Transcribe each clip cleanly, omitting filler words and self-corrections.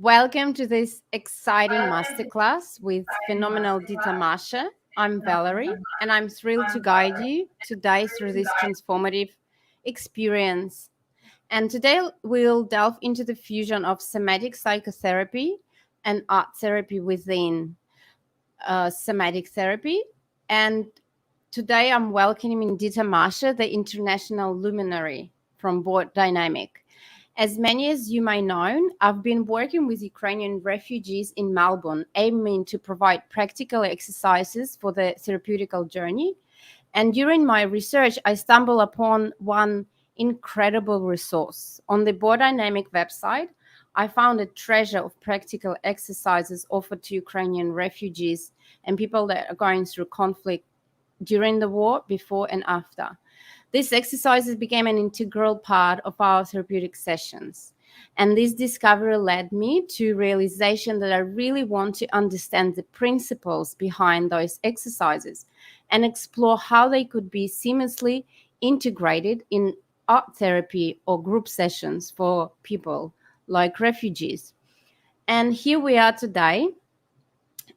Welcome to this exciting masterclass with phenomenal Ditte Marcher. I'm Valerie, and I'm thrilled to guide you today through this transformative experience. And today we'll delve into the fusion of somatic psychotherapy and art therapy within somatic therapy. And today I'm welcoming Ditte Marcher, the international luminary from Bodynamic. As many as you may know, I've been working with Ukrainian refugees in Melbourne, aiming to provide practical exercises for the therapeutical journey. And during my research, I stumbled upon one incredible resource. On the Bodynamic website, I found a treasure of practical exercises offered to Ukrainian refugees and people that are going through conflict during the war, before and after. These exercises became an integral part of our therapeutic sessions. And this discovery led me to realization that I really want to understand the principles behind those exercises and explore how they could be seamlessly integrated in art therapy or group sessions for people like refugees. And here we are today,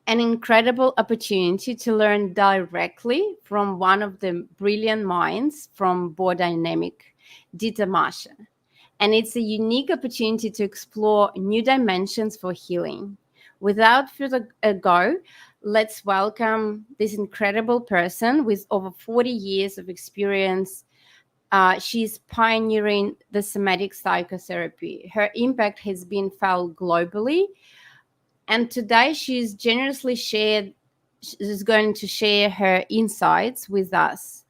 an incredible opportunity to learn directly from one of the brilliant minds from Bodynamic, Ditte Marcher. And it's a unique opportunity to explore new dimensions for healing. Without further ado, let's welcome this incredible person with over 40 years of experience. She's pioneering the somatic psychotherapy. Her impact has been felt globally, and today she's going to share her insights with us.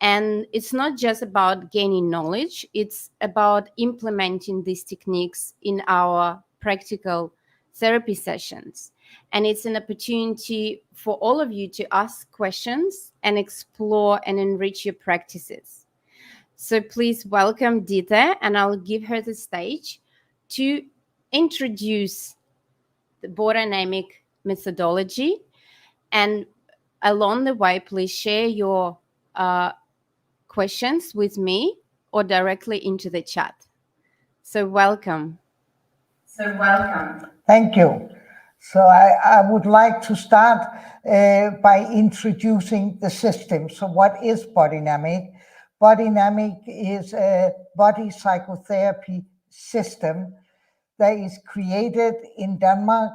And it's not just about gaining knowledge, it's about implementing these techniques in our practical therapy sessions. And it's an opportunity for all of you to ask questions and explore and enrich your practices. So please welcome Ditte, and I'll give her the stage to introduce the Bodynamic methodology. And along the way, please share your questions with me or directly into the chat. So welcome. Thank you. So I would like to start by introducing the system. So what is Bodynamic? Bodynamic is a body psychotherapy system that is created in Denmark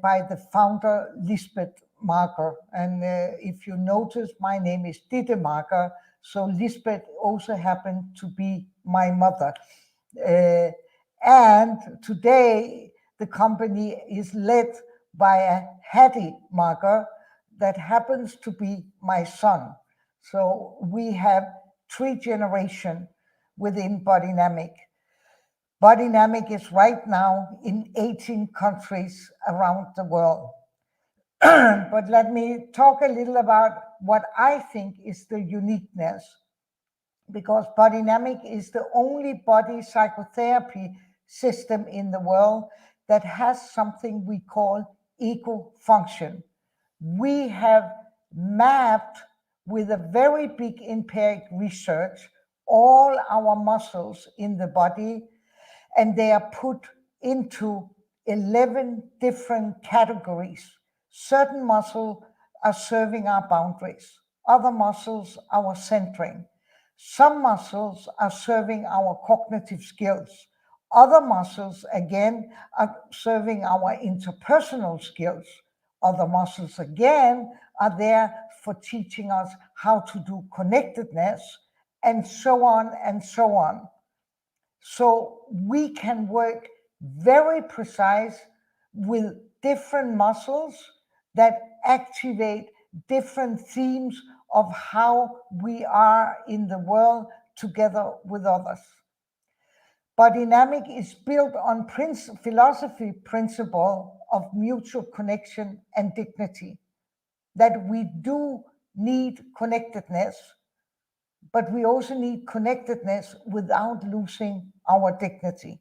by the founder Ditte Marcher. And if you notice, my name is Ditte Marcher, so Lisbeth also happened to be my mother. And today the company is led by a Ditte Marcher that happens to be my son. So we have 3 generations within Bodynamic. Bodynamic is right now in 18 countries around the world. But let me talk a little about what I think is the uniqueness, because Bodynamic is the only body psychotherapy system in the world that has something we call eco-function. We have mapped with a very big empiric research all our muscles in the body, and they are put into 11 different categories. Certain muscles are serving our boundaries. Other muscles, our centering. Some muscles are serving our cognitive skills. Other muscles, again, are serving our interpersonal skills. Other muscles, again, are there for teaching us how to do connectedness, and so on and so on. So we can work very precise with different muscles that activate different themes of how we are in the world together with others. Bodynamic is built on philosophy principle of mutual connection and dignity, that we do need connectedness, but we also need connectedness without losing our dignity,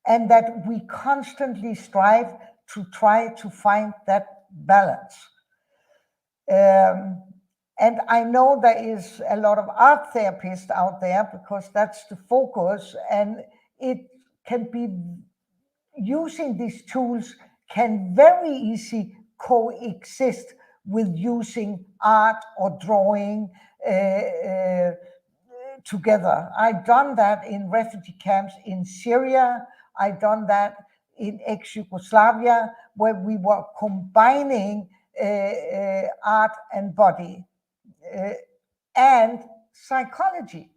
and that we constantly strive to try to find that balance. And I know there is a lot of art therapists out there because that's the focus, and it can be using these tools can very easily coexist with using art or drawing together. I've done that in refugee camps in Syria. I've done that in ex-Yugoslavia, where we were combining art and body and psychology.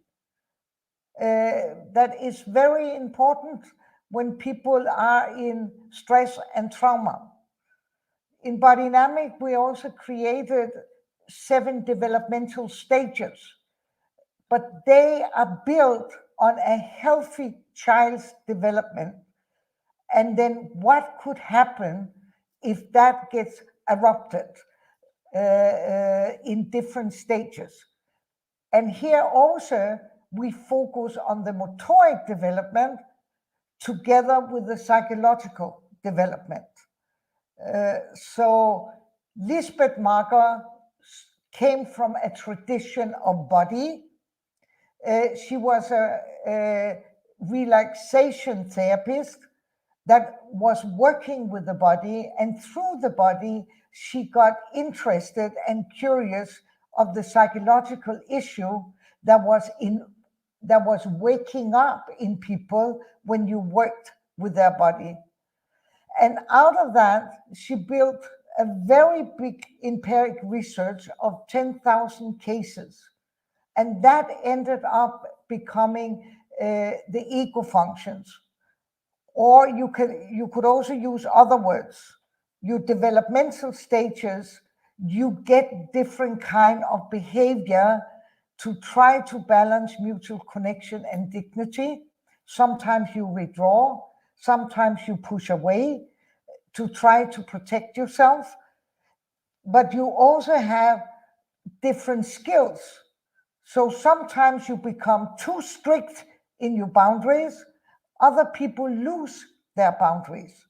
That is very important when people are in stress and trauma. In Bodynamic, we also created 7 developmental stages, but they are built on a healthy child's development. And then what could happen if that gets erupted in different stages. And here also, we focus on the motoric development together with the psychological development. So Ditte Marcher came from a tradition of body. She was a relaxation therapist that was working with the body, and through the body, she got interested and curious of the psychological issue that was waking up in people when you worked with their body. And out of that, she built a very big empiric research of 10,000 cases. And that ended up becoming the ego functions. Or you could also use other words. Your developmental stages, you get different kind of behavior to try to balance mutual connection and dignity. Sometimes you withdraw, sometimes you push away to try to protect yourself. But you also have different skills. So sometimes you become too strict in your boundaries. Other people lose their boundaries.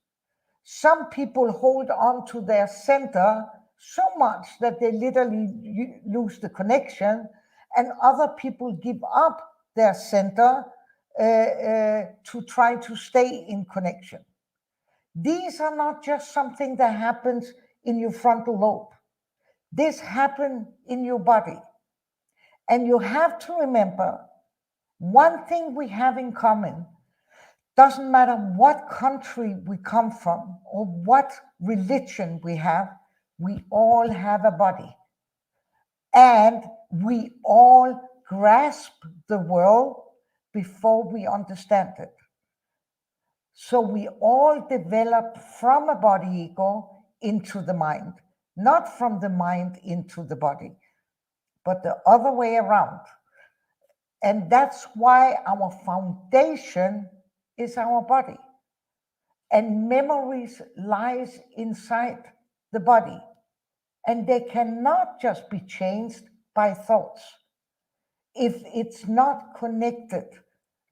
Some people hold on to their center so much that they literally lose the connection, and other people give up their center to try to stay in connection. These are not just something that happens in your frontal lobe. This happens in your body. And you have to remember one thing we have in common. Doesn't matter what country we come from or what religion we have, we all have a body. And we all grasp the world before we understand it. So we all develop from a body ego into the mind, not from the mind into the body, but the other way around. And that's why our foundation is our body. And memories lies inside the body. And they cannot just be changed by thoughts if it's not connected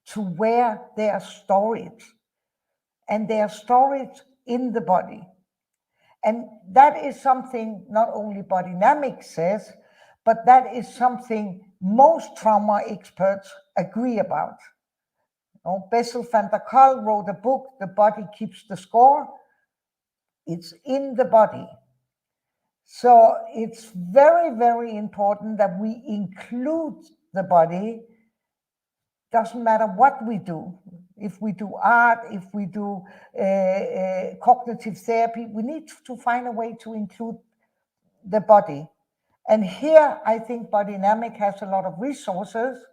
to where they are stored. And they are stored in the body. And that is something not only Bodynamic says, but that is something most trauma experts agree about. Bessel van der Kolk wrote a book, The Body Keeps the Score. It's in the body. So it's very, very important that we include the body. Doesn't matter what we do. If we do art, if we do cognitive therapy, we need to find a way to include the body. And here, I think Bodynamic has a lot of resources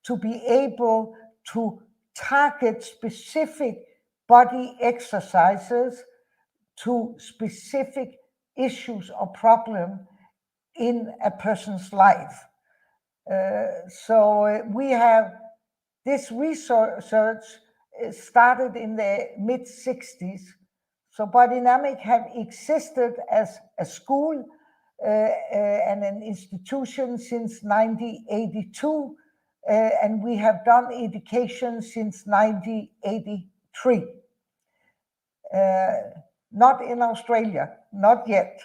to be able to target specific body exercises to specific issues or problem in a person's life. So we have this research started in the mid-60s. So Bodynamic had existed as a school and an institution since 1982, and we have done education since 1983. Not in Australia, not yet.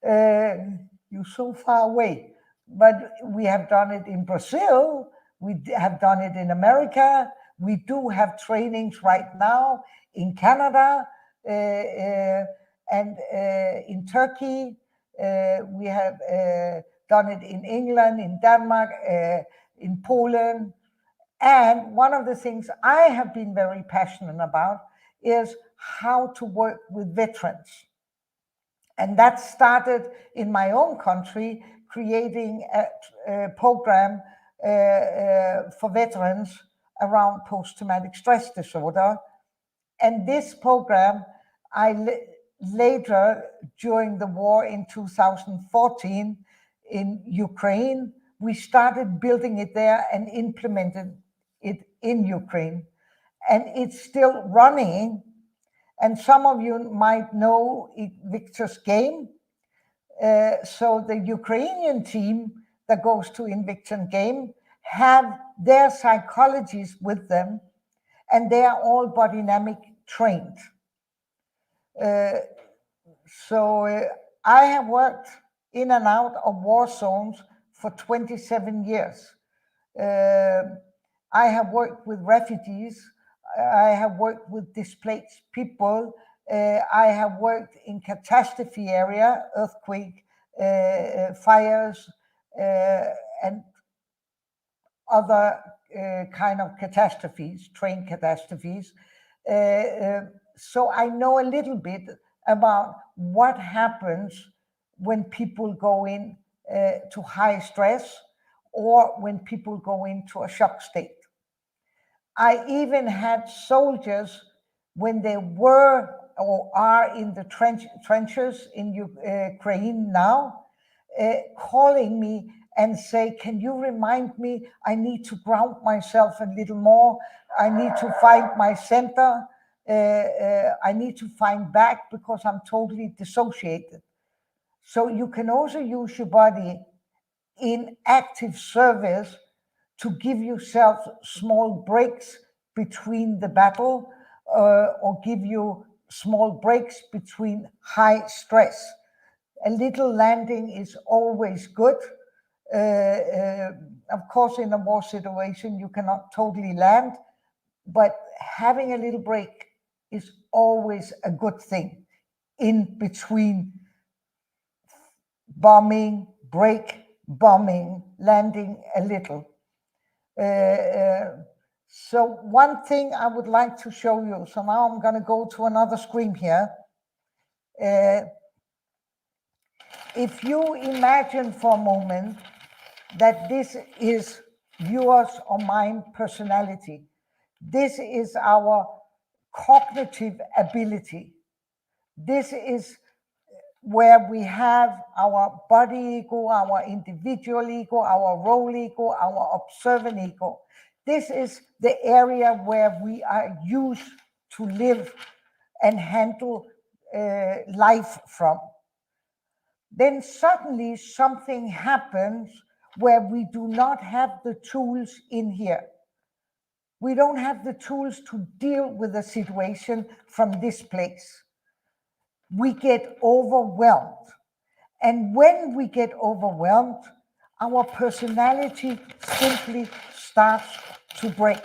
You're so far away. But we have done it in Brazil, we have done it in America, We do have trainings right now in Canada and in Turkey. We have done it in England, in Denmark, in Poland. And one of the things I have been very passionate about is how to work with veterans. And that started in my own country, creating a program for veterans around post-traumatic stress disorder. And this program, later, during the war in 2014 in Ukraine, we started building it there and implemented it in Ukraine. And it's still running. And some of you might know Invictus Games. So the Ukrainian team that goes to Invictus Games have their psychologists with them, and they are all Bodynamic trained. I have worked in and out of war zones for 27 years. I have worked with refugees. I have worked with displaced people. I have worked in catastrophe area, earthquake, fires, and other kind of catastrophes, train catastrophes. So I know a little bit about what happens when people go in to high stress or when people go into a shock state. I even had soldiers when they were or are in the trenches in Ukraine now, calling me and say, can you remind me, I need to ground myself a little more. I need to find my center. I need to find back because I'm totally dissociated. So you can also use your body in active service to give yourself small breaks between the battle or give you small breaks between high stress. A little landing is always good. Of course, in a war situation, you cannot totally land, but having a little break is always a good thing in between bombing, break, bombing, landing a little. So one thing I would like to show you. So now I'm going to go to another screen here. If you imagine for a moment that this is yours or mine personality, this is our cognitive ability. This is where we have our body ego, our individual ego, our role ego, our observant ego. This is the area where we are used to live and handle life from. Then suddenly something happens where we do not have the tools in here. We don't have the tools to deal with the situation from this place. We get overwhelmed. And when we get overwhelmed, our personality simply starts to break.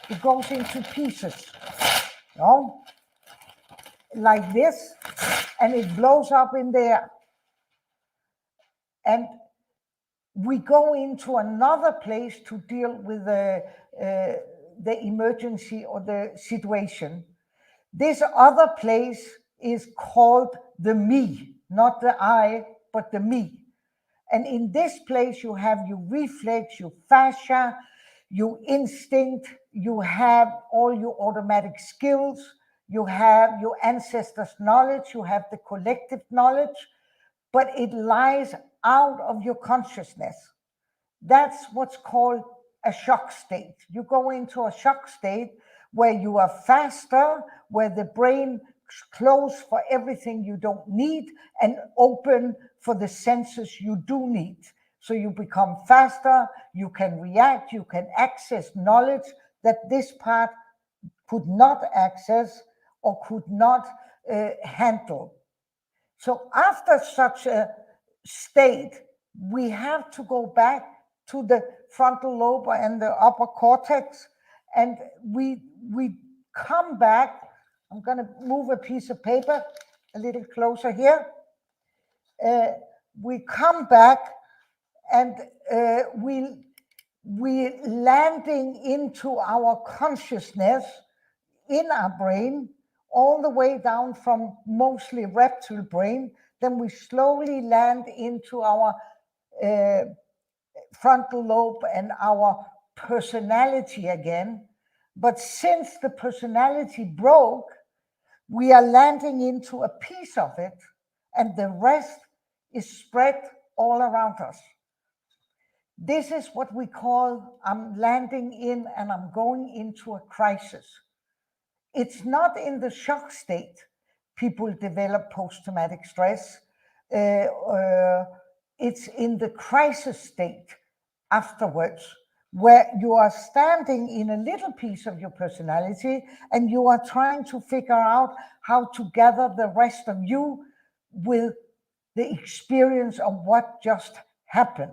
It goes into pieces, you know, like this, and it blows up in the air. And we go into another place to deal with the emergency or the situation. This other place is called the me, not the I, but the me. And in this place, you have your reflex, your fascia, your instinct, you have all your automatic skills, you have your ancestors' knowledge, you have the collective knowledge, but it lies out of your consciousness. That's what's called a shock state. You go into a shock state where you are faster, where the brain closed for everything you don't need and open for the senses you do need. So you become faster, you can react, you can access knowledge that this part could not access or could not handle. So after such a state, we have to go back to the frontal lobe and the upper cortex And we come back. I'm going to move a piece of paper a little closer here. We come back, and we landing into our consciousness in our brain, all the way down from mostly reptile brain. Then we slowly land into our frontal lobe and our personality again. But since the personality broke, we are landing into a piece of it, and the rest is spread all around us. This is what we call, I'm landing in and I'm going into a crisis. It's not in the shock state people develop post-traumatic stress. It's in the crisis state afterwards, where you are standing in a little piece of your personality and you are trying to figure out how to gather the rest of you with the experience of what just happened.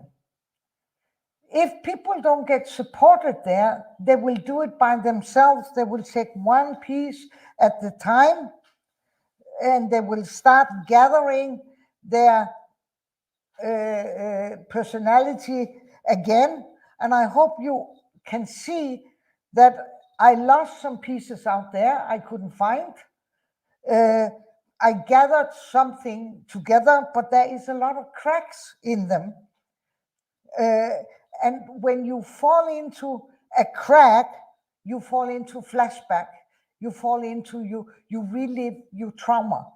If people don't get supported there, they will do it by themselves. They will take one piece at the time, and they will start gathering their personality again. And I hope you can see that I lost some pieces out there I couldn't find. I gathered something together, but there is a lot of cracks in them. And when you fall into a crack, you fall into flashback. You fall into, you relive your trauma.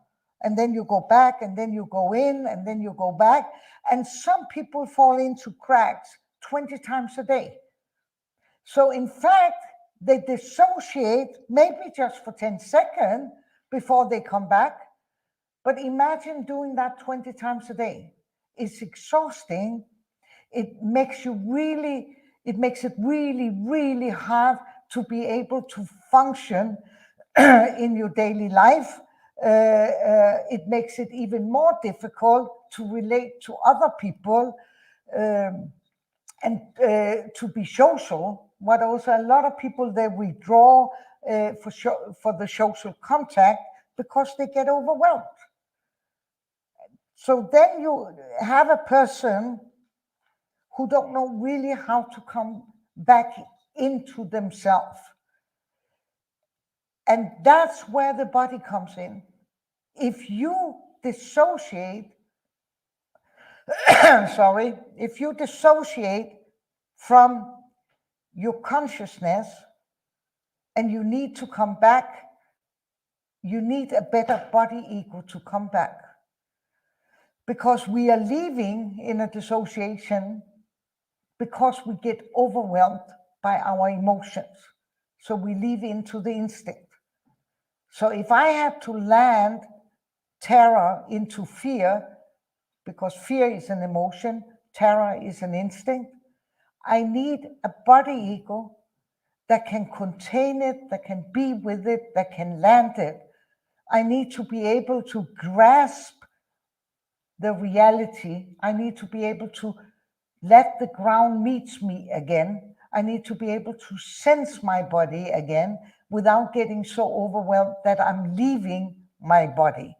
And then you go back, and then you go in, and then you go back. And some people fall into cracks 20 times a day. So in fact, they dissociate maybe just for 10 seconds before they come back. But imagine doing that 20 times a day. It's exhausting. It makes it really, really hard to be able to function in your daily life. It makes it even more difficult to relate to other people and to be social. But also a lot of people, they withdraw for the social contact because they get overwhelmed. So then you have a person who don't know really how to come back into themselves. And that's where the body comes in. If you dissociate, if you dissociate from your consciousness and you need to come back, you need a better body ego to come back. Because we are living in a dissociation because we get overwhelmed by our emotions. So we live into the instinct. So if I have to land terror into fear, because fear is an emotion, terror is an instinct, I need a body ego that can contain it, that can be with it, that can land it. I need to be able to grasp the reality. I need to be able to let the ground meet me again. I need to be able to sense my body again without getting so overwhelmed that I'm leaving my body.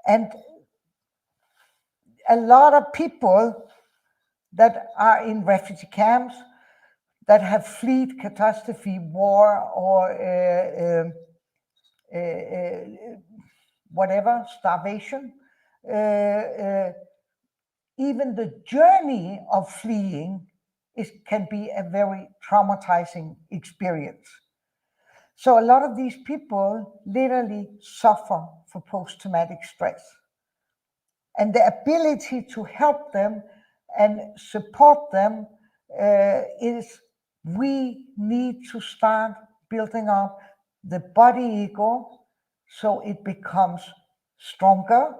And a lot of people that are in refugee camps, that have fled catastrophe, war, or whatever, starvation, even the journey of fleeing can be a very traumatizing experience. So a lot of these people literally suffer for post-traumatic stress. And the ability to help them and support them is, we need to start building up the body ego so it becomes stronger,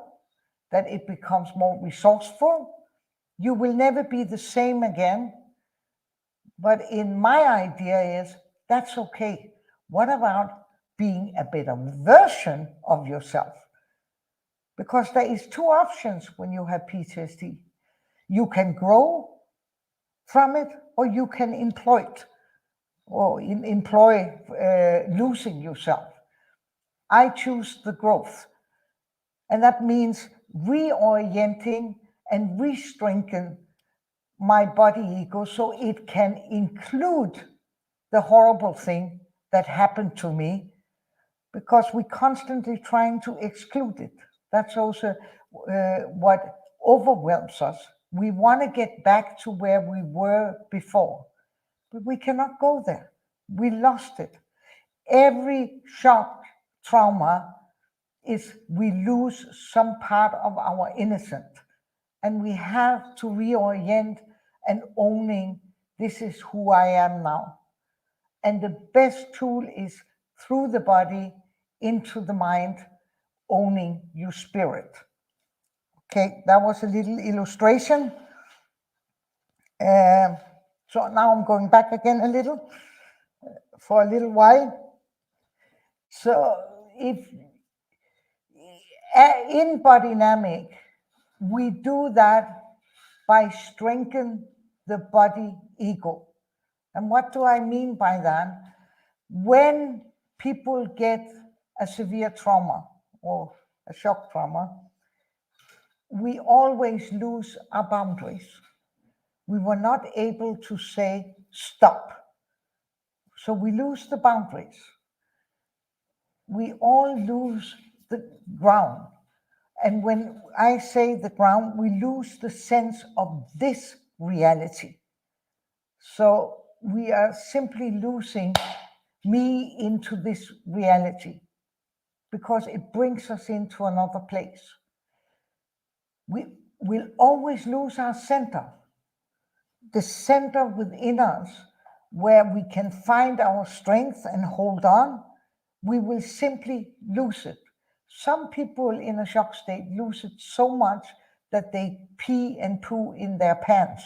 that it becomes more resourceful. You will never be the same again. But in my idea is, that's okay. What about being a better version of yourself? Because there is two options when you have PTSD. You can grow from it, or you can exploit. or employ losing yourself. I choose the growth. And that means reorienting and re-strengthen my body ego so it can include the horrible thing that happened to me, because we're constantly trying to exclude it. That's also what overwhelms us. We want to get back to where we were before, but we cannot go there. We lost it. Every shock, trauma, is we lose some part of our innocence, and we have to reorient and owning this is who I am now. And the best tool is through the body into the mind, owning your spirit. Okay, that was a little illustration. So now I'm going back again a little for a little while. So if in Bodynamic, we do that by strengthening the body ego. And what do I mean by that? When people get a severe trauma or a shock trauma, we always lose our boundaries. We were not able to say stop. So we lose the boundaries. We all lose the ground. And when I say the ground, we lose the sense of this reality. So we are simply losing me into this reality because it brings us into another place. We will always lose our center, the center within us where we can find our strength and hold on. We will simply lose it. Some people in a shock state lose it so much that they pee and poo in their pants.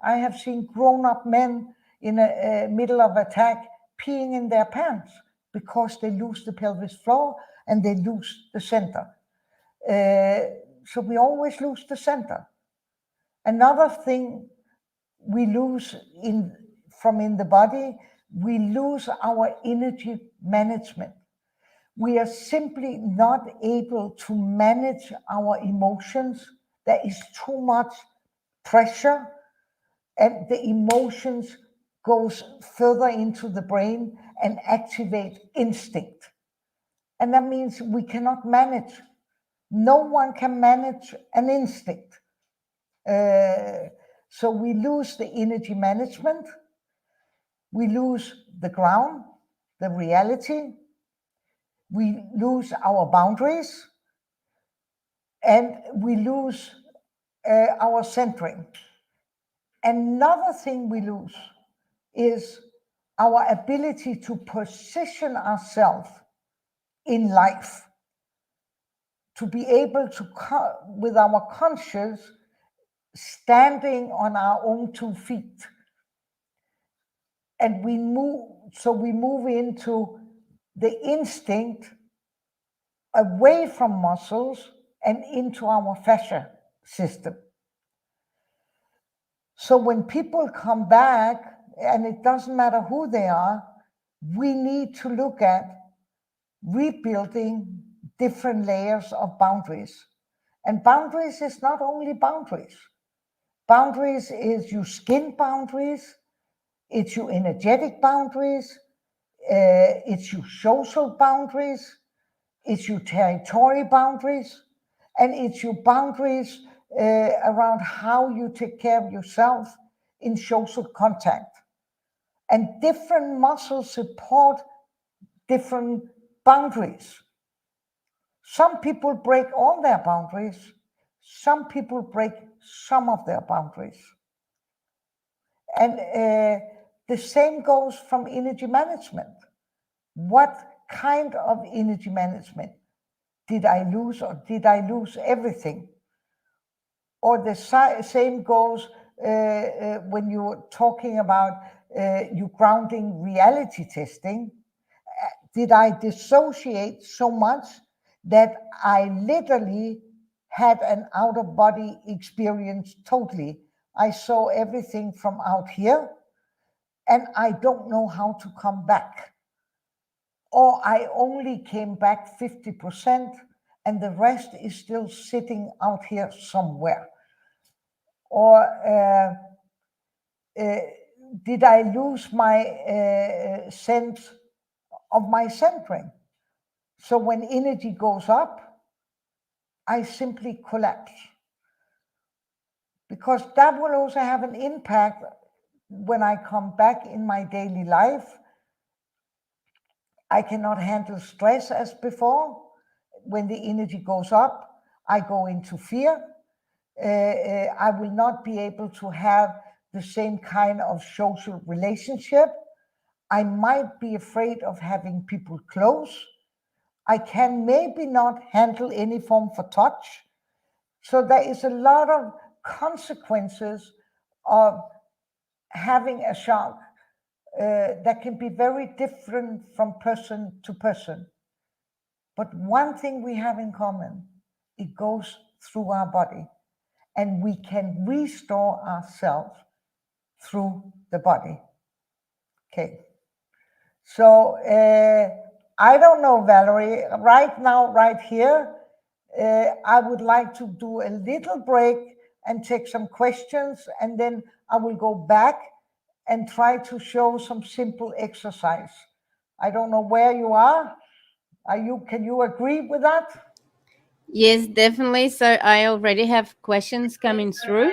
I have seen grown-up men in a middle of attack peeing in their pants because they lose the pelvis floor and they lose the center. So we always lose the center. Another thing we lose from in the body, we lose our energy management. We are simply not able to manage our emotions. There is too much pressure, and the emotions goes further into the brain and activate instinct. And that means we cannot manage. No one can manage an instinct. So we lose the energy management, we lose the ground, the reality, we lose our boundaries, and we lose our centering. Another thing we lose is our ability to position ourselves in life, to be able to, with our conscience, standing on our own 2 feet. And we move into the instinct away from muscles and into our fascia system. So when people come back, and it doesn't matter who they are, we need to look at rebuilding different layers of boundaries. And boundaries is not only boundaries. Boundaries is your skin boundaries, it's your energetic boundaries, it's your social boundaries, it's your territory boundaries, and it's your boundaries around how you take care of yourself in social contact. And different muscles support different boundaries. Some people break all their boundaries. Some people break some of their boundaries. And the same goes from energy management. What kind of energy management did I lose, or did I lose everything? Or the same goes when you're talking about you grounding reality testing. Did I dissociate so much that I literally had an out-of-body experience totally? I saw everything from out here, and I don't know how to come back. Or I only came back 50% and the rest is still sitting out here somewhere. Or did I lose my sense of my centering? So when energy goes up, I simply collapse. Because that will also have an impact when I come back in my daily life. I cannot handle stress as before. When the energy goes up, I go into fear. I will not be able to have the same kind of social relationship. I might be afraid of having people close. I can maybe not handle any form for touch. So there is a lot of consequences of having a shock that can be very different from person to person. But one thing we have in common, it goes through our body, and we can restore ourselves through the body. Okay. So I don't know, Valerie, right now, right here, I would like to do a little break and take some questions, and then I will go back and try to show some simple exercise. I don't know where you are. Can you agree with that? Yes, definitely. So I already have questions coming through.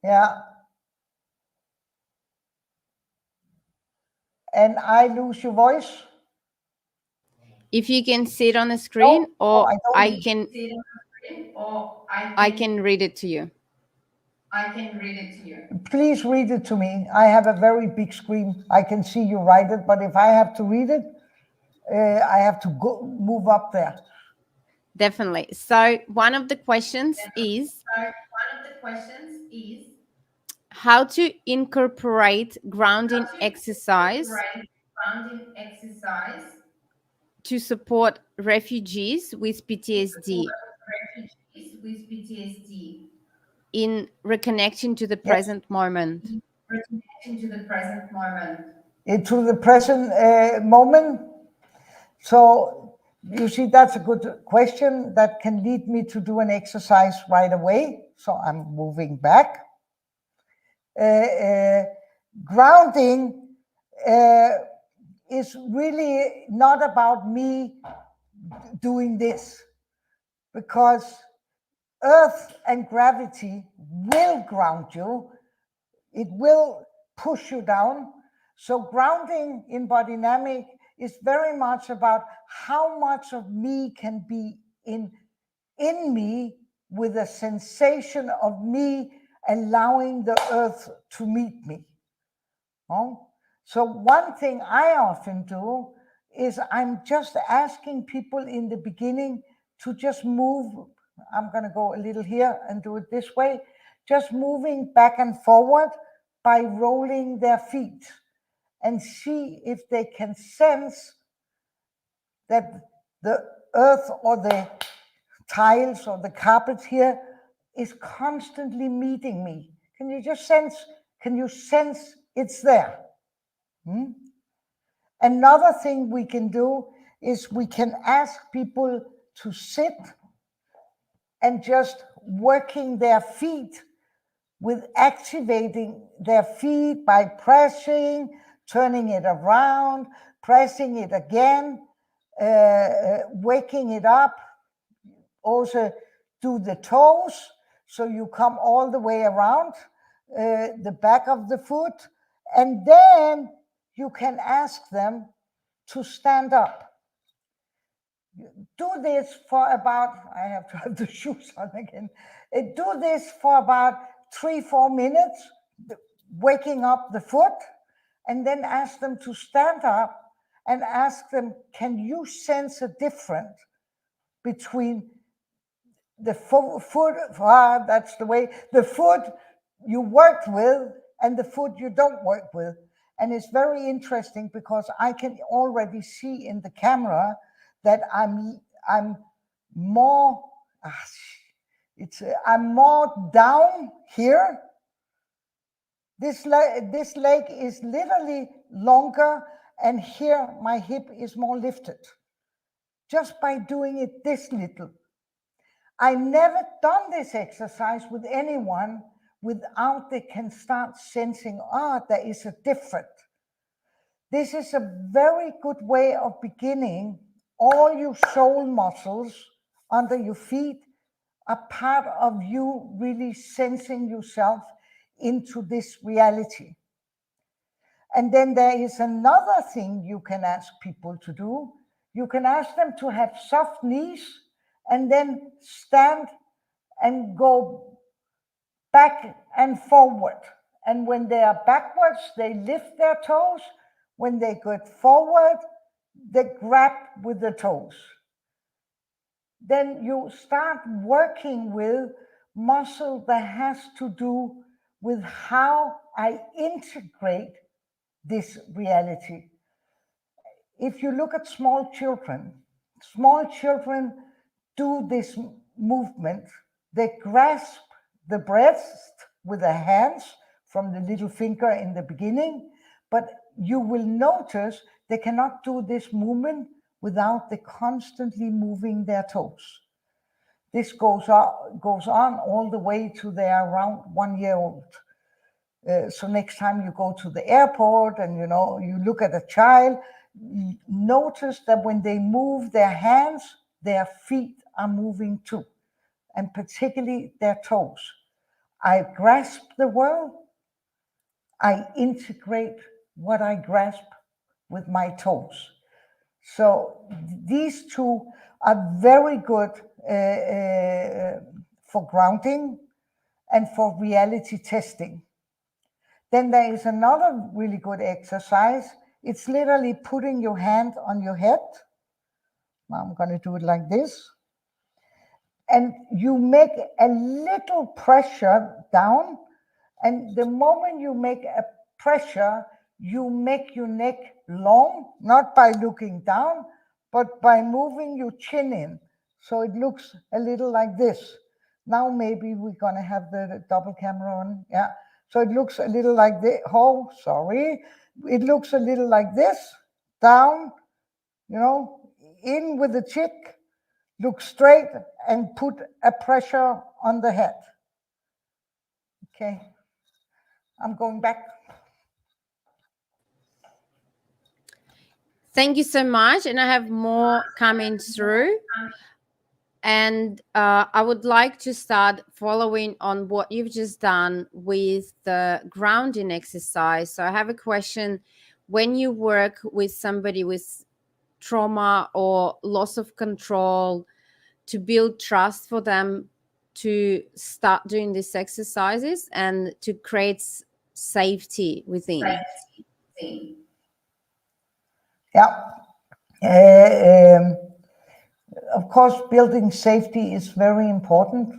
Yeah. And I lose your voice? If you can see it on the No, screen, or I don't. I can read it to you. Please read it to me. I have a very big screen. I can see you write it, but if I have to read it, I have to move up there. Definitely. So one of the questions is how to incorporate grounding exercise to support refugees with PTSD in reconnection to the Yes. present moment. To the present moment. So you see, that's a good question that can lead me to do an exercise right away. So I'm moving back. Grounding is really not about me doing this, because earth and gravity will ground you. It will push you down. So grounding in Bodynamic is very much about how much of me can be in me, with a sensation of me allowing the earth to meet me. Oh? So one thing I often do is I'm just asking people in the beginning to just move. I'm going to go a little here and do it this way, just moving back and forward by rolling their feet, and see if they can sense that the earth or the tiles or the carpet here is constantly meeting me. Can you just sense? Can you sense it's there? Another thing we can do is we can ask people to sit and just working their feet, with activating their feet by pressing, turning it around, pressing it again, waking it up. Also do the toes, so you come all the way around the back of the foot, and then you can ask them to stand up. Do this for about, I have to have the shoes on again. Do this for about 3-4 minutes, waking up the foot, and then ask them to stand up and ask them, can you sense a difference between the foot, that's the way, the foot you worked with and the foot you don't work with. And it's very interesting because I can already see in the camera that I'm more, I'm more down here This leg is literally longer, and here my hip is more lifted. Just by doing it this little. I never done this exercise with anyone without they can start sensing, there is a difference. This is a very good way of beginning. All your soul muscles under your feet are part of you really sensing yourself into this reality. And then there is another thing you can ask people to do. You can ask them to have soft knees and then stand and go back and forward. And when they are backwards, they lift their toes. When they go forward, they grab with the toes. Then you start working with muscle that has to do with how I integrate this reality. If you look at small children do this movement. They grasp the breast with their hands from the little finger in the beginning, but you will notice they cannot do this movement without they constantly moving their toes. This goes on all the way to they are around 1 year old. So next time you go to the airport and you look at a child, notice that when they move their hands, their feet are moving too, and particularly their toes. I grasp the world. I integrate what I grasp with my toes. So these two are very good for grounding and for reality testing. Then there is another really good exercise. It's literally putting your hand on your head. Now I'm going to do it like this. And you make a little pressure down. And the moment you make a pressure, you make your neck long, not by looking down, but by moving your chin in. So it looks a little like this. Now maybe we're going to have the double camera on. Yeah. So it looks a little like this. Oh, sorry. It looks a little like this. Down, in with the cheek, look straight and put a pressure on the head. Okay. I'm going back. Thank you so much. And I have more coming through. And I would like to start following on what you've just done with the grounding exercise. So I have a question. When you work with somebody with trauma or loss of control, to build trust for them to start doing these exercises and to create safety within. Yeah. Of course, building safety is very important.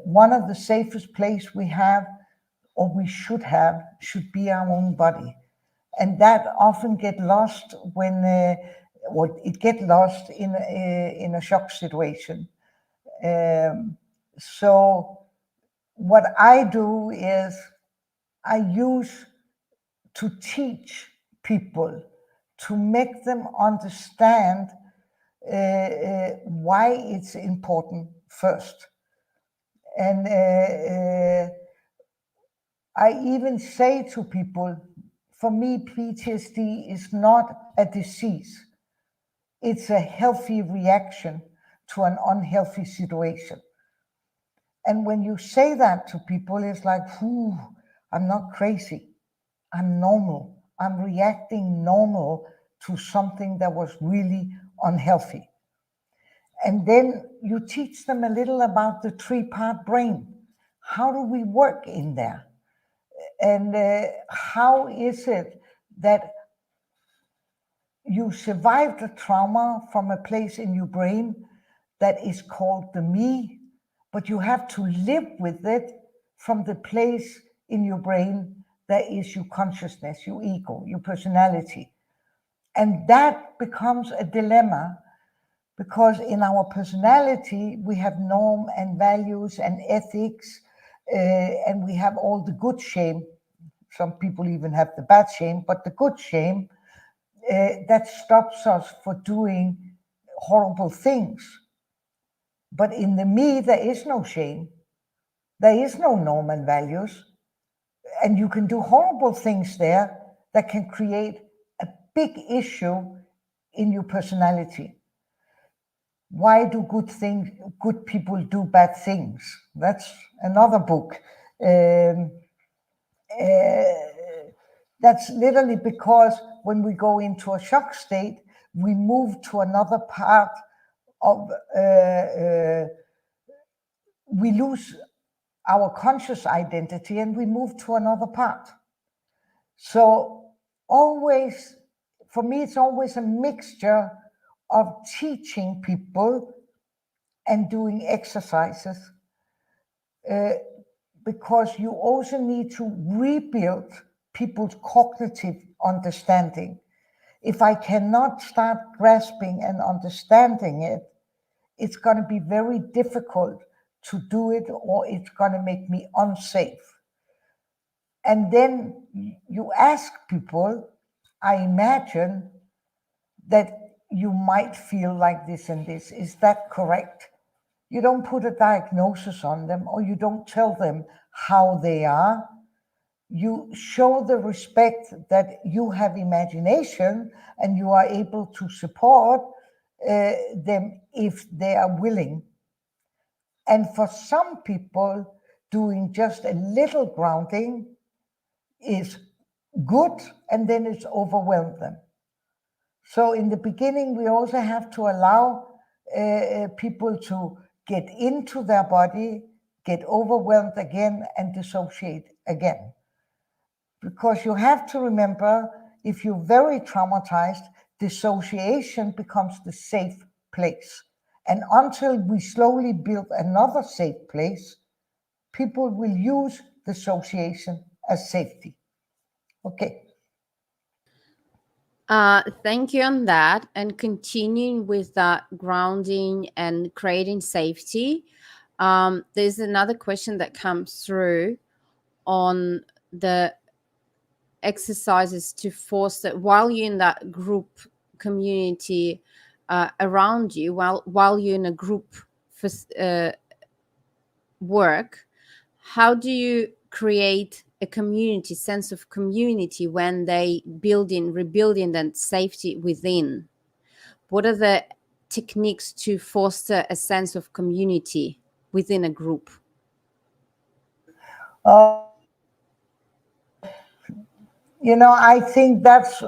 One of the safest place we have, or we should have, should be our own body. And that often get lost when, it get lost in a shock situation. So what I do is I use to teach people, to make them understand why it's important first. And I even say to people, for me, PTSD is not a disease. It's a healthy reaction to an unhealthy situation. And when you say that to people, it's like, I'm not crazy. I'm normal. I'm reacting normal to something that was really unhealthy. And then you teach them a little about the 3-part brain. How do we work in there? And how is it that you survived a trauma from a place in your brain that is called the me, but you have to live with it from the place in your brain that is your consciousness, your ego, your personality. And that becomes a dilemma, because in our personality, we have norm and values and ethics and we have all the good shame. Some people even have the bad shame, but the good shame that stops us for doing horrible things. But in the me, there is no shame. There is no norm and values. And you can do horrible things there that can create a big issue in your personality. Why do good people do bad things? That's another book. That's literally because when we go into a shock state, we move to another part of, we lose our conscious identity and we move to another part. So always, for me, it's always a mixture of teaching people and doing exercises, because you also need to rebuild people's cognitive understanding. If I cannot start grasping and understanding it, it's going to be very difficult to do it, or it's going to make me unsafe. And then you ask people, I imagine that you might feel like this and this. Is that correct? You don't put a diagnosis on them, or you don't tell them how they are. You show the respect that you have imagination and you are able to support them if they are willing. And for some people, doing just a little grounding is good, and then it's overwhelmed them. So in the beginning, we also have to allow people to get into their body, get overwhelmed again, and dissociate again. Because you have to remember, if you're very traumatized, dissociation becomes the safe place. And until we slowly build another safe place, people will use dissociation as safety. Okay. Thank you on that. And continuing with that grounding and creating safety, there's another question that comes through on the exercises to foster while you're in that group community around you, while you're in a group for work. How do you create a community sense of community when they rebuilding that safety within? What are the techniques to foster a sense of community within a group? I think that's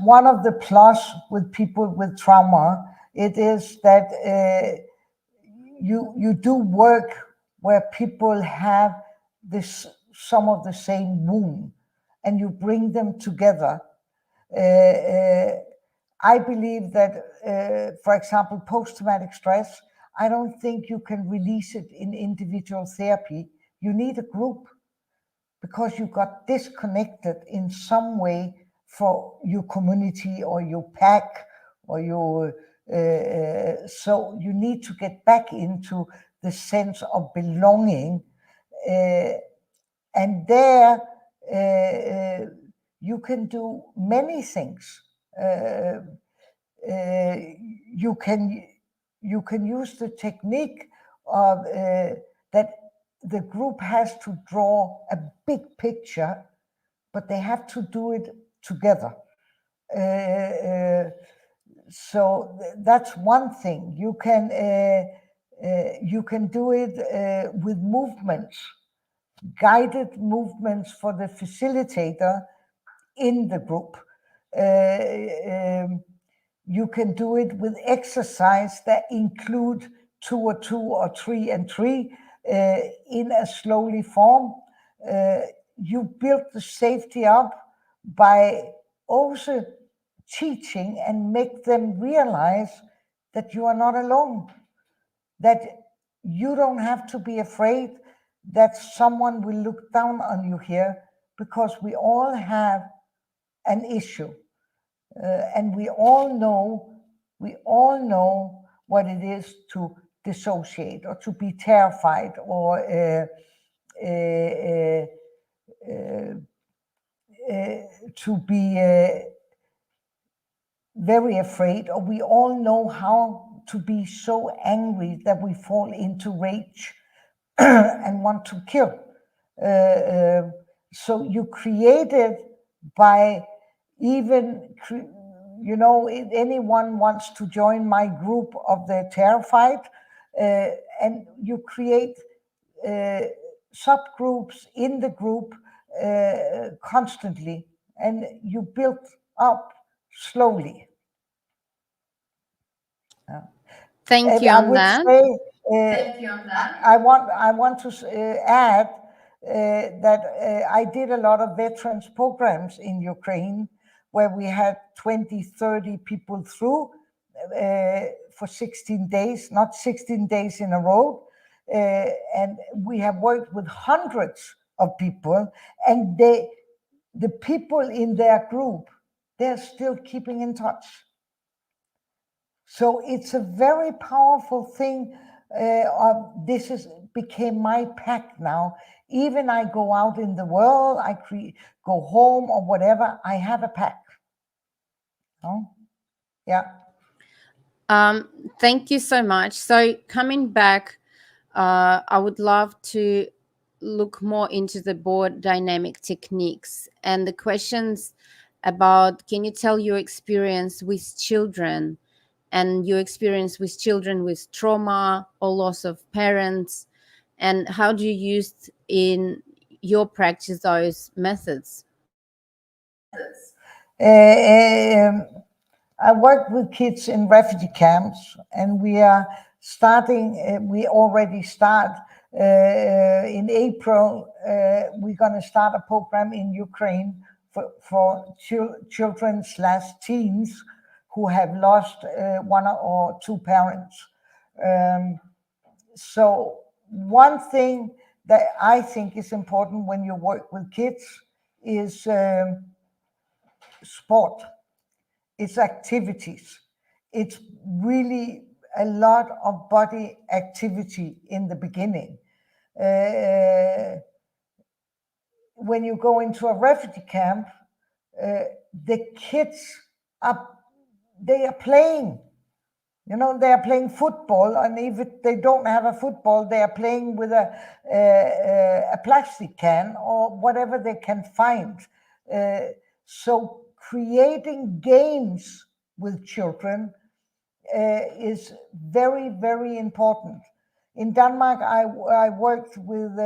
one of the plus with people with trauma. It is that you do work where people have some of the same wound, and you bring them together. I believe that, for example, post-traumatic stress, I don't think you can release it in individual therapy. You need a group, because you got disconnected in some way for your community or your pack or your so you need to get back into the sense of belonging, and there you can do many things. You can use the technique of that the group has to draw a big picture, but they have to do it together. So that's one thing. You can do it with movements, guided movements for the facilitator in the group. You can do it with exercise that include 2 or 2 or 3 and 3 in a slowly form. You build the safety up by also teaching and make them realize that you are not alone, that you don't have to be afraid that someone will look down on you here, because we all have an issue, and we all know what it is to dissociate or to be terrified or to be very afraid, or we all know how to be so angry that we fall into rage and want to kill. So you create it by even, if anyone wants to join my group of the terrified, and you create subgroups in the group constantly, and you build up slowly. Thank you I on would that. say, I want to add that I did a lot of veterans programs in Ukraine where we had 20, 30 people through for 16 days, not 16 days in a row. And we have worked with hundreds of people, and the people in their group, they're still keeping in touch. So it's a very powerful thing. This became my pack now. Even I go out in the world, go home or whatever, I have a pack. Oh, yeah. Thank you so much. So coming back, I would love to look more into the board dynamic techniques and the questions about, can you tell your experience with children and your experience with children with trauma or loss of parents, and how do you use in your practice those methods? I work with kids in refugee camps, and we are starting, we already start in April. We're going to start a program in Ukraine for children/teens who have lost one or two parents. So one thing that I think is important when you work with kids is sport. It's activities. It's really a lot of body activity in the beginning. When you go into a refugee camp, the kids they are playing. They are playing football, and if they don't have a football, they are playing with a plastic can or whatever they can find. So creating games with children is very, very important. In Denmark, I worked with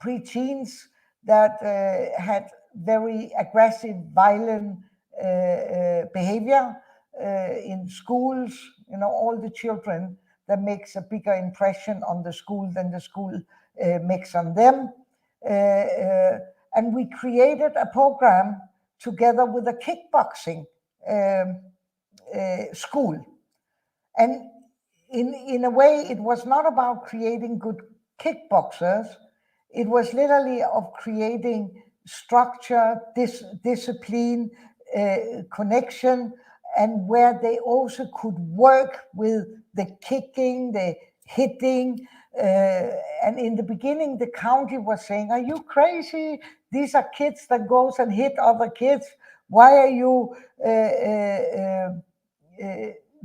preteens that had very aggressive, violent behavior in schools. All the children that makes a bigger impression on the school than the school makes on them. And we created a program together with a kickboxing school. And in a way, it was not about creating good kickboxers. It was literally of creating structure, discipline, connection, and where they also could work with the kicking, the hitting. And in the beginning, the county was saying, "Are you crazy? These are kids that goes and hit other kids. Why are you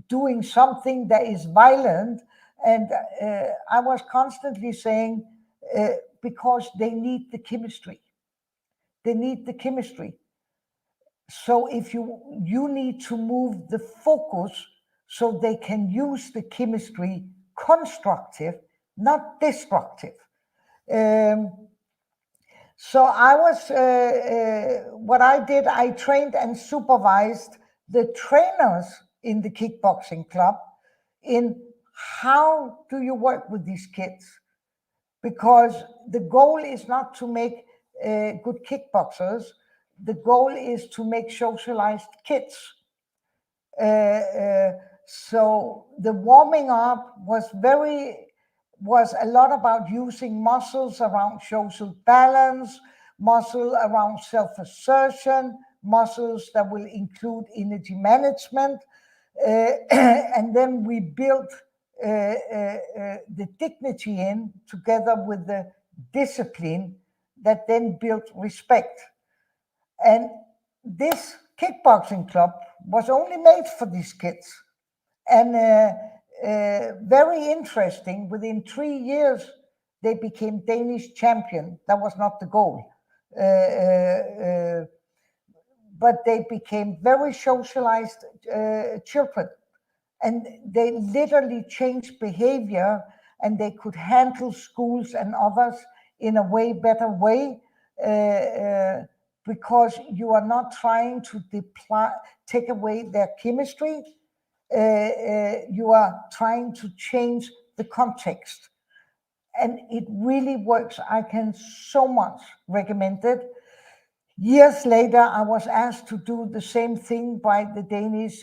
doing something that is violent?" And I was constantly saying, because they need the chemistry. They need the chemistry. So if you need to move the focus so they can use the chemistry constructive, not destructive. So I was, what I did, I trained and supervised the trainers in the kickboxing club in how do you work with these kids? Because the goal is not to make good kickboxers. The goal is to make socialized kids. So the warming up was a lot about using muscles around social balance, muscle around self-assertion, muscles that will include energy management. And then we built the dignity in, together with the discipline that then built respect. And this kickboxing club was only made for these kids. And very interesting, within 3 years, they became Danish champion. That was not the goal. But they became very socialized children. And they literally changed behavior, and they could handle schools and others in a way better way, because you are not trying to take away their chemistry. You are trying to change the context. And it really works. I can so much recommend it. Years later, I was asked to do the same thing by the Danish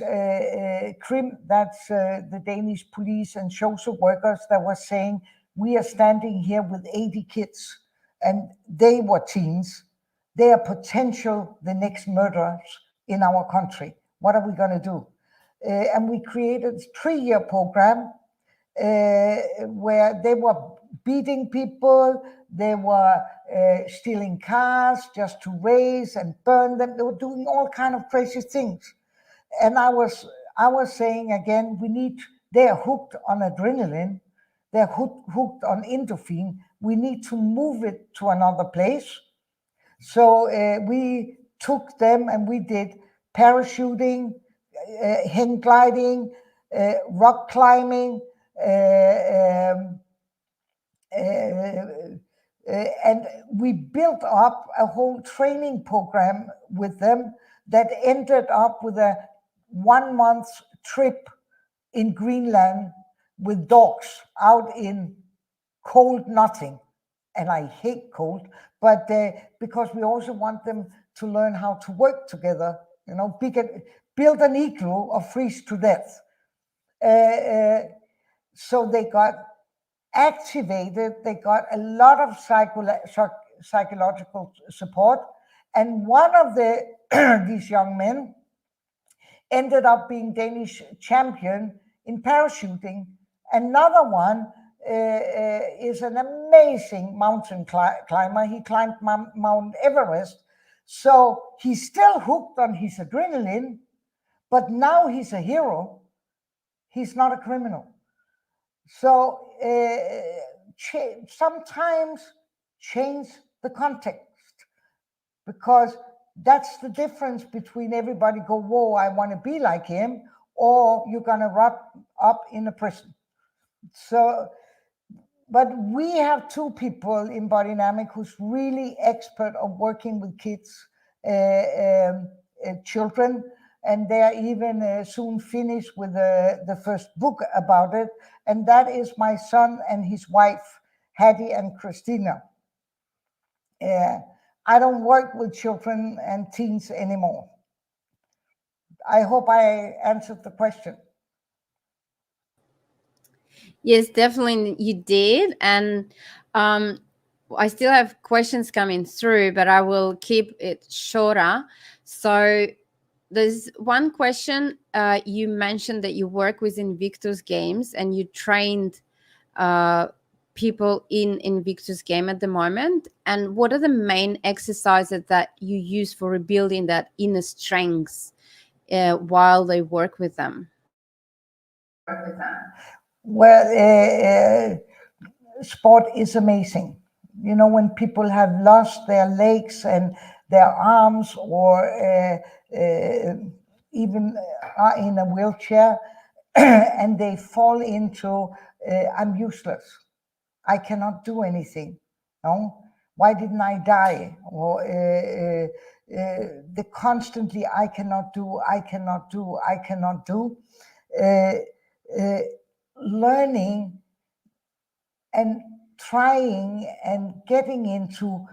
Krim, that's the Danish police and social workers, that was saying, we are standing here with 80 kids, and they were teens. They are potential the next murderers in our country. What are we going to do? And we created a 3-year program where they were beating people, they were stealing cars just to race and burn them. They were doing all kind of crazy things. And I was saying again, they are hooked on adrenaline, they're hooked on endorphin. We need to move it to another place. So we took them and we did parachuting, hang gliding, rock climbing, and we built up a whole training program with them that ended up with a 1-month trip in Greenland with dogs out in cold nothing. And I hate cold, but because we also want them to learn how to work together, build an igloo or freeze to death. So they got activated, they got a lot of psychological support. And one of these young men ended up being Danish champion in parachuting. Another one is an amazing mountain climber. He climbed Mount Everest. So he's still hooked on his adrenaline, but now he's a hero. He's not a criminal. So sometimes change the context, because that's the difference between everybody go, whoa, I want to be like him, or you're going to rot up in a prison. So, but we have 2 people in Bodynamic who's really expert of working with kids, children, and they're even soon finished with the first book about it. And that is my son and his wife, Hattie and Christina. I don't work with children and teens anymore. I hope I answered the question. Yes, definitely you did. And I still have questions coming through, but I will keep it shorter. So there's one question. You mentioned that you work with Invictus Games and you trained people in Invictus Game at the moment. And what are the main exercises that you use for rebuilding that inner strength while they work with them? Well, sport is amazing. When people have lost their legs and their arms, or even are in a wheelchair, and they fall into, I'm useless, I cannot do anything. No, why didn't I die? Or the constantly, I cannot do. Learning and trying and getting into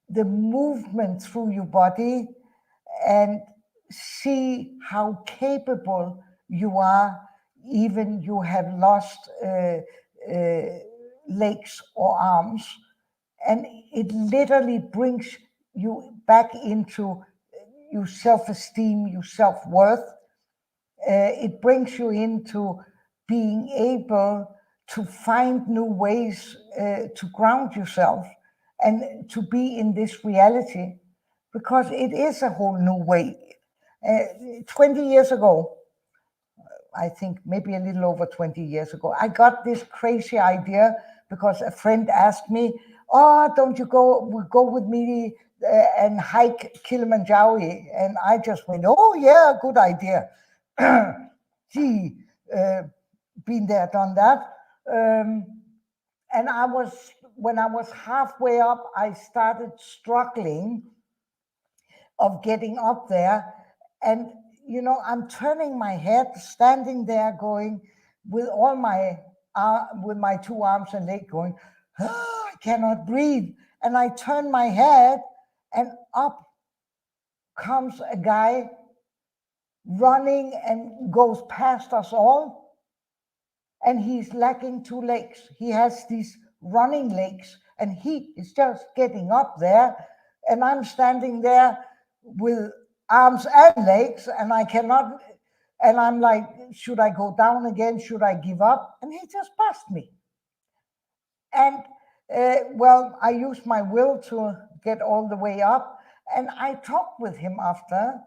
the movement through your body, and see how capable you are, even you have lost legs or arms. And it literally brings you back into your self-esteem, your self-worth. It brings you into being able to find new ways to ground yourself and to be in this reality, because it is a whole new way. 20 years ago, I think maybe a little over 20 years ago, I got this crazy idea because a friend asked me, "Oh, don't you go with me and hike Kilimanjaro?" And I just went, "Oh yeah, good idea." Gee, been there, done that. And when I was halfway up, I started struggling of getting up there. And, I'm turning my head, standing there going with all with my two arms and leg going, "Ah, I cannot breathe." And I turn my head and up comes a guy running and goes past us all. And he's lacking two legs. He has these running legs and he is just getting up there. And I'm standing there with arms and legs and I cannot, and I'm like, should I go down again? Should I give up? And he just passed me. And well, I used my will to get all the way up. And I talked with him after,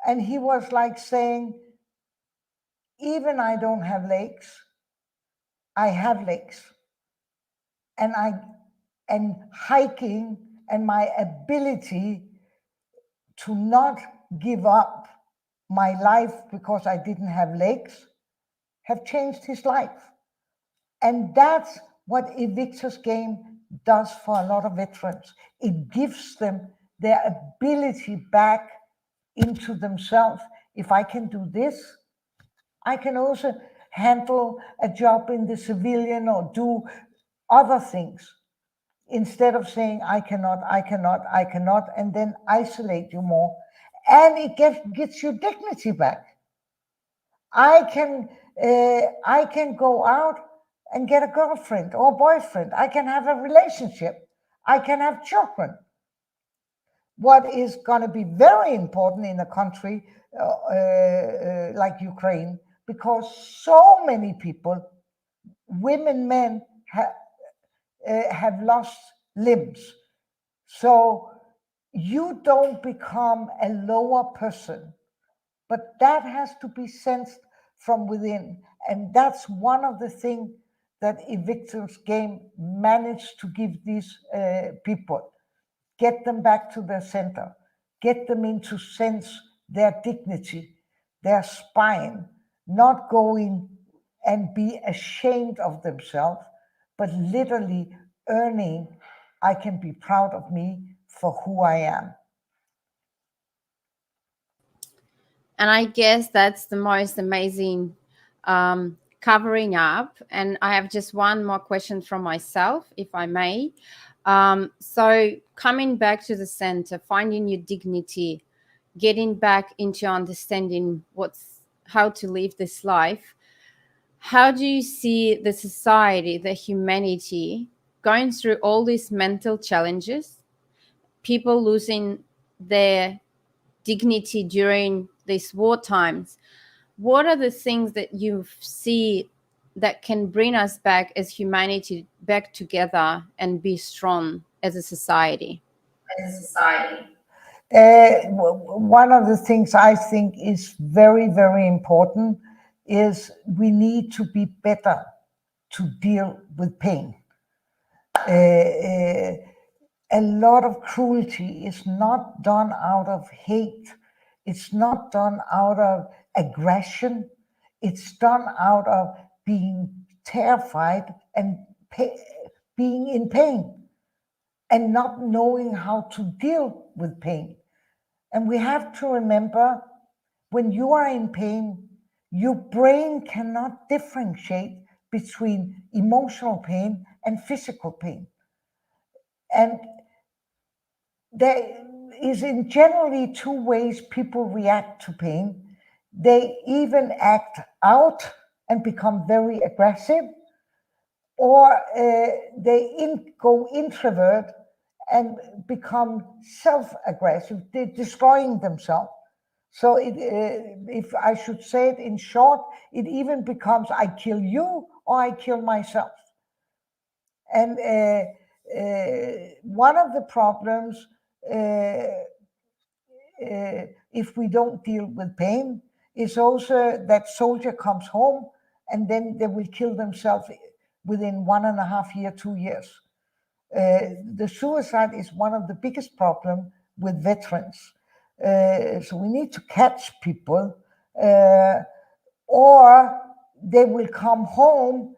and he was like saying, even I don't have legs, I have legs. And hiking and my ability to not give up my life because I didn't have legs have changed his life. And that's what Invictus Game does for a lot of veterans. It gives them their ability back into themselves. If I can do this, I can also handle a job in the civilian or do other things, instead of saying, I cannot, I cannot, I cannot, and then isolate you more. And it gets your dignity back. I can go out and get a girlfriend or boyfriend. I can have a relationship. I can have children. What is going to be very important in a country like Ukraine, because so many people, women, men, have lost limbs. So you don't become a lower person, but that has to be sensed from within. And that's one of the things that Invictus Game managed to give these people. Get them back to their center, get them into sense their dignity, their spine, not going and be ashamed of themselves, but literally earning, I can be proud of me for who I am. And I guess that's the most amazing covering up. And I have just one more question from myself, if I may. So coming back to the center, finding your dignity, getting back into understanding how to live this life. How do you see the society, the humanity going through all these mental challenges, people losing their dignity during these war times? What are the things that you see that can bring us back as humanity back together and be strong as a society? One of the things I think is very, very important is we need to be better to deal with pain. A lot of cruelty is not done out of hate. It's not done out of aggression. It's done out of being terrified and being in pain and not knowing how to deal with pain. And we have to remember, when you are in pain, your brain cannot differentiate between emotional pain and physical pain. And there is in generally two ways people react to pain. They even act out and become very aggressive, or they go introvert and become self-aggressive, they're destroying themselves. So if I should say it in short, it even becomes I kill you or I kill myself. And one of the problems, if we don't deal with pain, is also that soldier comes home and then they will kill themselves within 1.5 years, 2 years. The suicide is one of the biggest problems with veterans. So we need to catch people, or they will come home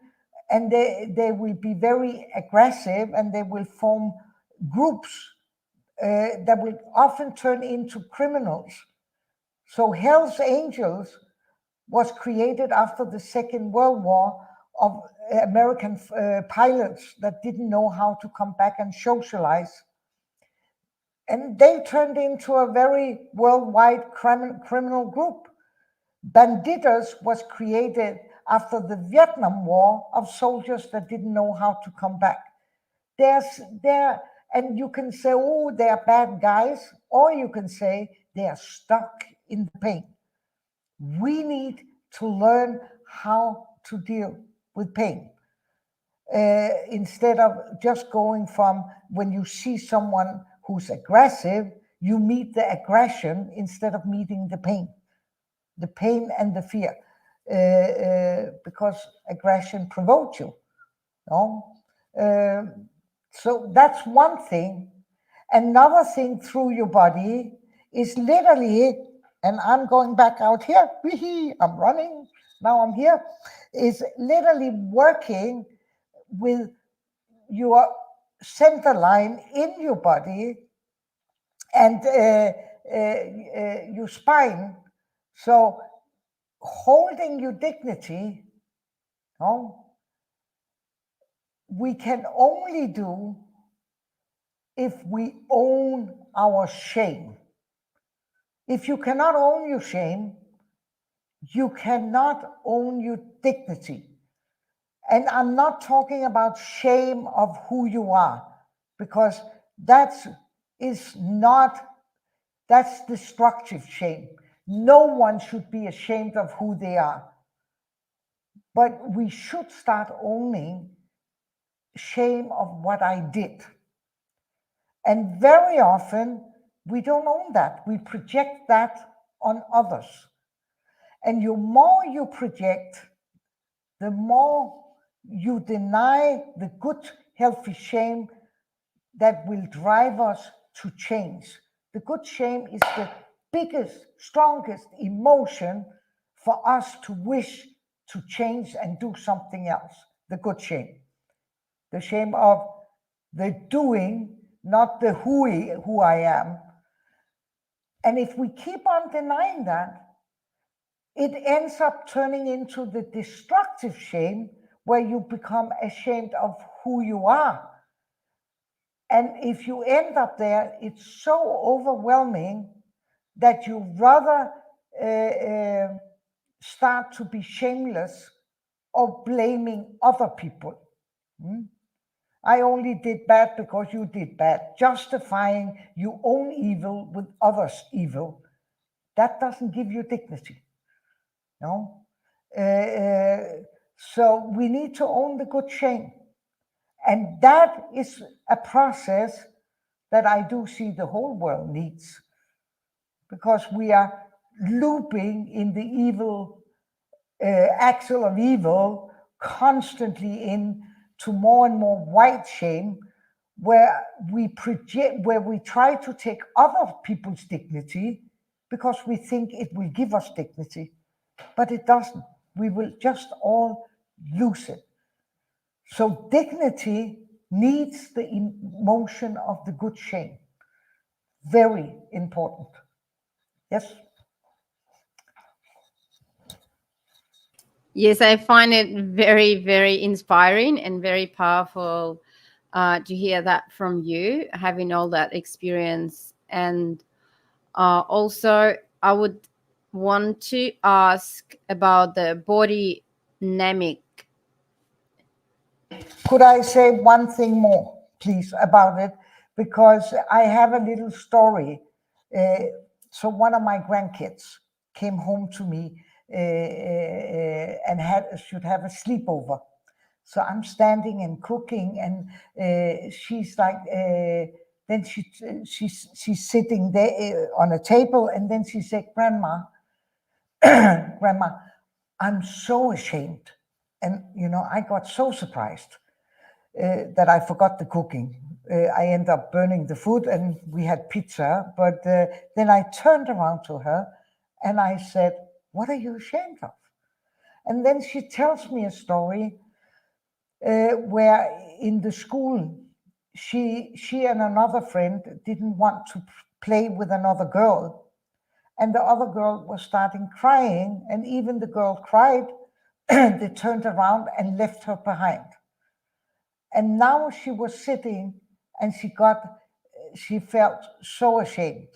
and they will be very aggressive and they will form groups that will often turn into criminals. So Hell's Angels was created after the Second World War of American pilots that didn't know how to come back and socialize. And they turned into a very worldwide criminal group. Bandidos was created after the Vietnam War of soldiers that didn't know how to come back. And you can say, oh, they're bad guys, or you can say they are stuck in the pain. We need to learn how to deal with pain. Instead of just going from when you see someone who's aggressive, you meet the aggression instead of meeting the pain and the fear, because aggression provokes you. No? So that's one thing. Another thing through your body is literally, and I'm going back out here, I'm running, now I'm here, is literally working with your center line in your body and your spine. So holding your dignity, we can only do if we own our shame. If you cannot own your shame, you cannot own your dignity. And I'm not talking about shame of who you are, because that's destructive shame. No one should be ashamed of who they are. But we should start owning shame of what I did. And very often, we don't own that. We project that on others. And the more you project, the more you deny the good, healthy shame that will drive us to change. The good shame is the biggest, strongest emotion for us to wish to change and do something else. The good shame. The shame of the doing, not the who I am. And if we keep on denying that, it ends up turning into the destructive shame where you become ashamed of who you are. And if you end up there, it's so overwhelming that you rather start to be shameless or blaming other people. I only did bad because you did bad, justifying your own evil with others' evil. That doesn't give you dignity. No? So we need to own the good shame. And that is a process that I do see the whole world needs, because we are looping in the evil axle of evil constantly into more and more white shame, where we try to take other people's dignity because we think it will give us dignity, but it doesn't. We will just all lose it. So dignity needs the emotion of the good shame. Very important. Yes? Yes, I find it very, very inspiring and very powerful to hear that from you, having all that experience. And also, I would want to ask about the Bodynamic. Could I say one thing more, please, about it? Because I have a little story. So one of my grandkids came home to me and should have a sleepover. So I'm standing and cooking, and she's like, then she's sitting there on a table, and then she said, "Grandma, Grandma, I'm so ashamed." And I got so surprised that I forgot the cooking. I ended up burning the food, and we had pizza. But then I turned around to her, and I said, "What are you ashamed of?" And then she tells me a story where in the school, she and another friend didn't want to play with another girl, and the other girl was starting crying, and even the girl cried. They turned around and left her behind. And now she was sitting, and she felt so ashamed.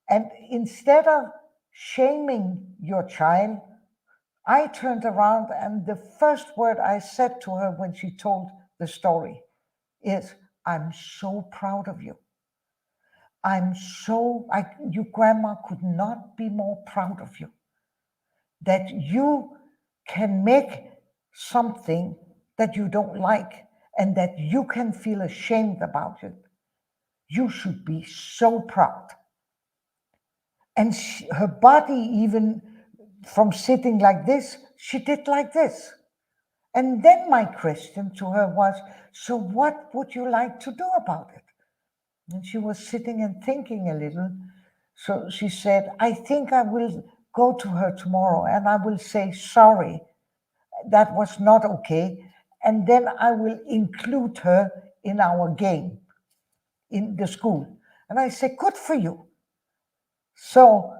And instead of shaming your child, I turned around, and the first word I said to her when she told the story is, "I'm so proud of you. Your grandma could not be more proud of you. That you can make something that you don't like, and that you can feel ashamed about it. You should be so proud." And her body, even from sitting like this, she did like this. And then my question to her was, "So what would you like to do about it?" And she was sitting and thinking a little. So she said, "I think I will go to her tomorrow, and I will say sorry. That was not okay. And then I will include her in our game in the school." And I said, "Good for you. So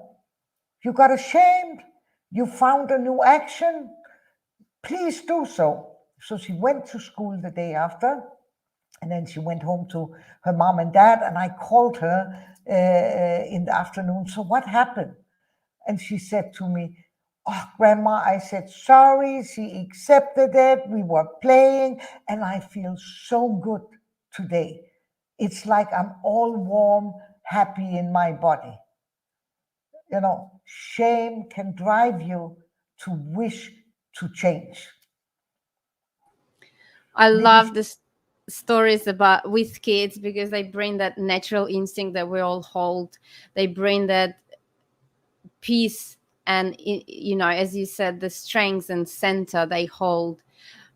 you got ashamed, you found a new action, please do so." So she went to school the day after, and then she went home to her mom and dad, and I called her in the afternoon. "So what happened?" And she said to me, "Oh, Grandma," I said, "sorry." She accepted it. We were playing, and I feel so good today. It's like I'm all warm, happy in my body. Shame can drive you to wish to change. I Did you? love the stories about with kids because they bring that natural instinct that we all hold. They bring that peace and, as you said, the strengths and center they hold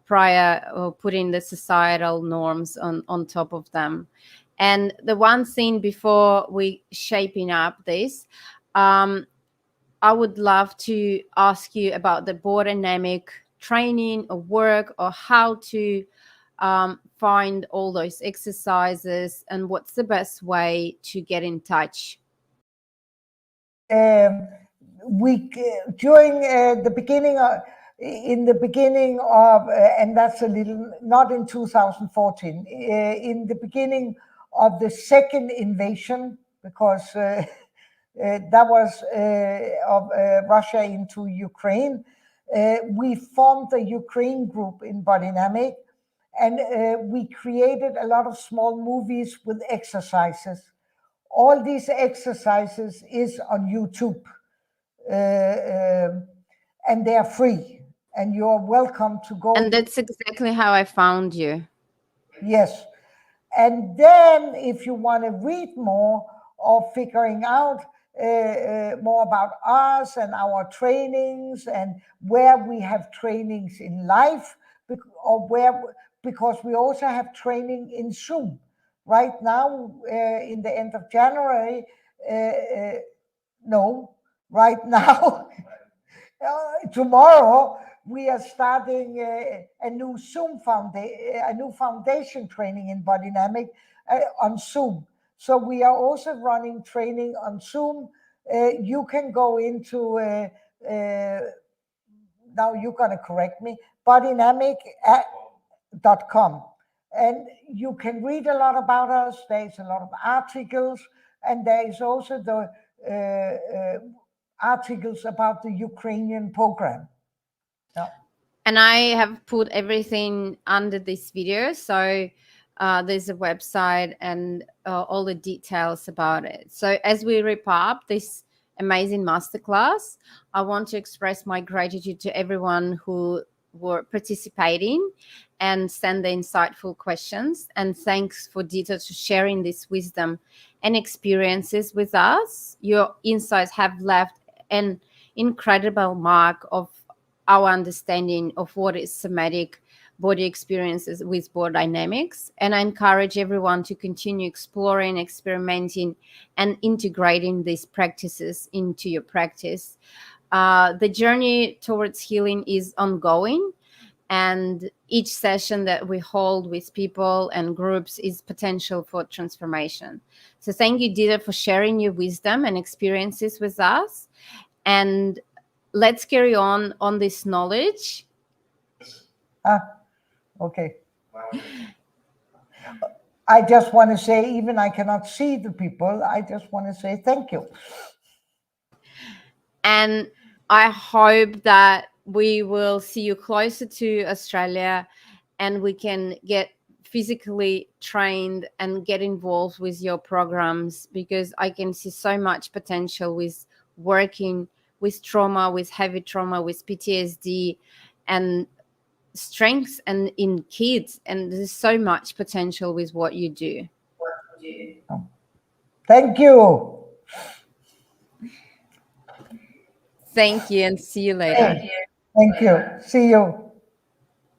prior or putting the societal norms on top of them. And the one thing before we shaping up this, I would love to ask you about the Bodynamic training or work, or how to find all those exercises, and what's the best way to get in touch. We during the beginning of in the beginning of and that's a little not in 2014, in the beginning of the second invasion, because that was of Russia into Ukraine. We formed a Ukraine group in Bodynamic, and we created a lot of small movies with exercises. All these exercises is on YouTube, and they are free, and you're welcome to go. And that's exactly how I found you. Yes. And then if you want to read more or figuring out more about us and our trainings and where we have trainings in life, because we also have training in Zoom. Right now, in the end of January, no, right now, tomorrow, we are starting a new foundation training in Bodynamic on Zoom. So we are also running training on Zoom. You can go into now you're going to correct me, bodynamic.com, and you can read a lot about us. There's a lot of articles, and there is also the articles about the Ukrainian program. And I have put everything under this video, so There's a website and all the details about it. So as we wrap up this amazing masterclass, I want to express my gratitude to everyone who were participating and send the insightful questions. And thanks for Ditte to sharing this wisdom and experiences with us. Your insights have left an incredible mark of our understanding of what is somatic body experiences with Bodynamics. And I encourage everyone to continue exploring, experimenting, and integrating these practices into your practice. The journey towards healing is ongoing, and each session that we hold with people and groups is potential for transformation. So thank you, Ditte, for sharing your wisdom and experiences with us. And let's carry on this knowledge. Ah, okay. I just want to say, even I cannot see the people, I just want to say thank you. And I hope that we will see you closer to Australia and we can get physically trained and get involved with your programs, because I can see so much potential with working with trauma, with heavy trauma, with PTSD and strengths and in kids. And there's so much potential with what you do. Thank you. Thank you and see you later. Thank you. See you.